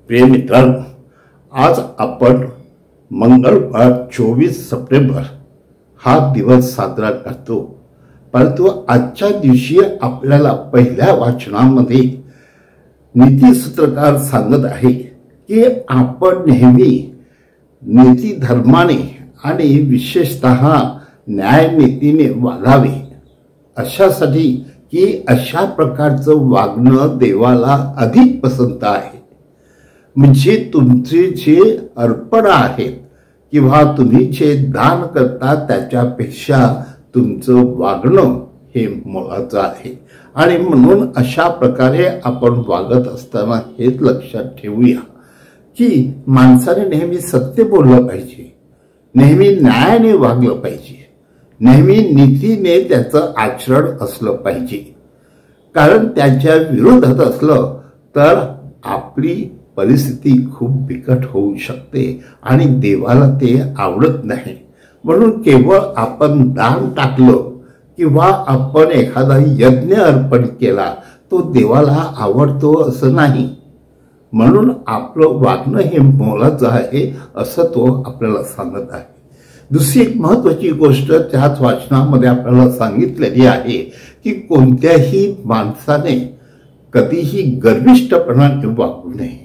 प्रिय मित्रांनो, आज आपण मंगळवार 24 सप्टेंबर हा दिवस साजरा करतो। परंतु आजच्या दिवशी आपल्याला पहिल्या वाचनामध्ये नीतिसूत्रकार सांगत आहे की आपण नेहमी नीती धर्माने आणि विशेषतः न्यायनीतीने वागावे, अशासाठी की अशा प्रकारचं वागणं देवाला अधिक पसंत आहे। म्हणजे तुमचे जे अर्पण आहेत किंवा तुम्ही जे दान करता त्याच्यापेक्षा तुमचं वागणं हे मोलाचं आहे। आणि म्हणून अशा प्रकारे आपण वागत असताना हेच लक्षात ठेवूया की माणसाने नेहमी सत्य बोललं पाहिजे, नेहमी न्यायाने वागलं पाहिजे, नेहमी नीतीने त्याचं आचरण असलं पाहिजे। कारण त्याच्या विरोधात असलं तर आपली परिस्थिती खूप बिकट होऊ शकते आणि देवाला ते आवडत नाही। म्हणून केवळ आपण दान टाकलं किंवा आपण एखादा यज्ञ अर्पण केला तो देवाला आवडतो असं नाही। म्हणून आपलं वागणं हे मोलाचं आहे असं तो आपल्याला सांगत आहे। दुसरी एक महत्त्वाची गोष्ट त्याच वाचनामध्ये आपल्याला सांगितलेली आहे की कोणत्याही माणसाने कधीही गर्विष्ठपणाने वागू नये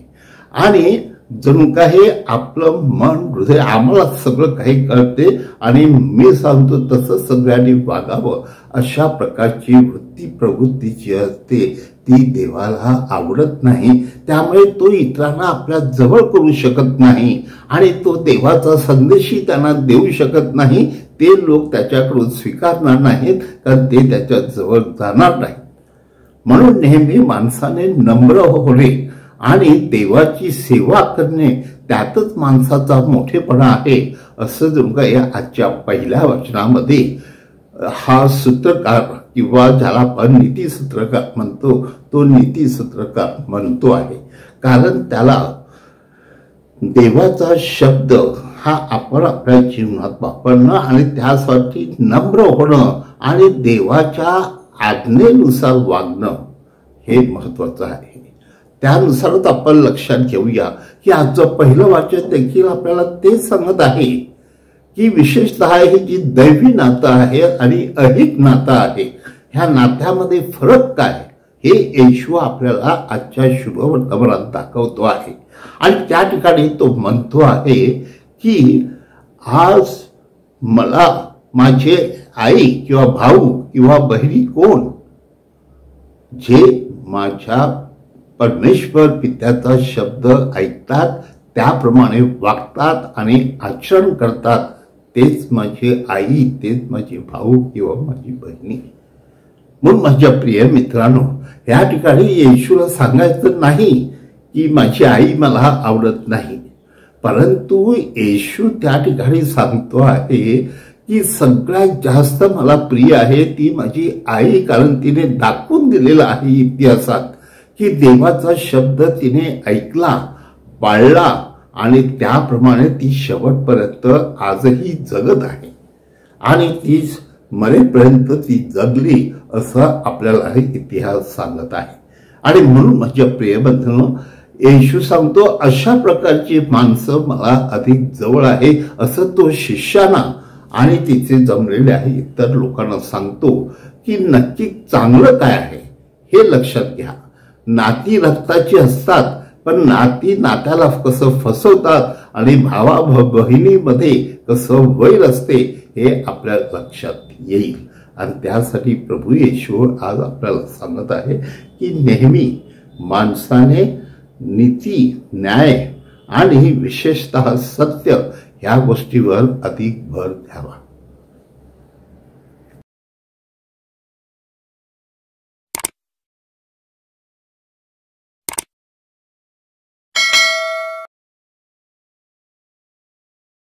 आणि जणू काही आपलं मन हृदय आम्हाला सगळं काही कळते आणि मी सांगतो तसं सगळ्यांनी वागावं, अशा प्रकारची वृत्ती प्रवृत्ती जी असते ती देवाला आवडत नाही। त्यामुळे तो इतरांना आपल्या जवळ करू शकत नाही आणि तो देवाचा संदेशही त्यांना देऊ शकत नाही। ते लोक त्याच्याकडून स्वीकारणार नाहीत कारण ते त्याच्या जवळ जाणार नाही। म्हणून नेहमी माणसाने नम्र होणे आणि देवाची सेवा करणे त्यातच माणसाचा मोठेपणा आहे असं जणू काही आजच्या पहिल्या वचनामध्ये हा सूत्रकार किंवा ज्याला आपण नीतिसूत्रकार म्हणतो तो नीतिसूत्रकार म्हणतो आहे। कारण त्याला देवाचा शब्द हा आपण आपल्या जीवनात वापरणं आणि त्यासाठी नम्र होणं आणि देवाच्या आज्ञेनुसार वागणं हे महत्वाचं आहे। त्यानुसारच आपण लक्षात घेऊया की आजचं पहिलं वाचन देखील आपल्याला ते सांगत आहे की विशेषतः हे जी दैवी नातं आहे आणि अहिक नातं आहे ह्या नात्यामध्ये फरक काय हे येशू आपल्याला आजच्या शुभवर्तमानात दाखवतो आहे। आणि त्या ठिकाणी तो म्हणतो आहे की आज मला माझे आई किंवा भाऊ किंवा बहिणी कोण जे माझ्या परमेश्वर पित्याचा शब्द ऐकतात त्याप्रमाणे वागतात आणि आचरण करतात तेच माझी आई, तेच माझे भाऊ किंवा माझी बहिणी। म्हणून माझ्या प्रिय मित्रांनो, या ठिकाणी येशूला सांगायचं नाही की माझी आई मला आवडत नाही, परंतु येशू त्या ठिकाणी सांगतो आहे की सगळ्यात जास्त मला प्रिय आहे ती माझी आई। कारण तिने दाखवून दिलेलं आहे इतिहासात की देवाचा शब्द तिने ऐकला, पाळला आणि त्याप्रमाणे ती शेवटपर्यंत आजही जगत आहे आणि ती मरेपर्यंत ती जगली असं आपल्याला हे इतिहास सांगत आहे। आणि म्हणून माझ्या प्रिय बंधूंनो, येशू सांगतो अशा प्रकारची माणसं मला अधिक जवळ आहे असं तो शिष्यांना आणि तिचे जमलेले आहे इतर लोकांना सांगतो की नक्की चांगलं काय आहे हे लक्षात घ्या। नाती रक्ताची असतात पण नाती नात्याला कसं फसवतात आणि भावा बहिणीमध्ये कसं वैर असते हे आपल्या लक्षात येईल। आणि त्यासाठी प्रभू येशू आज आपल्याला सांगत आहे की नेहमी माणसाने नीती, न्याय आणि विशेषतः सत्य ह्या गोष्टीवर अधिक भर द्यावा।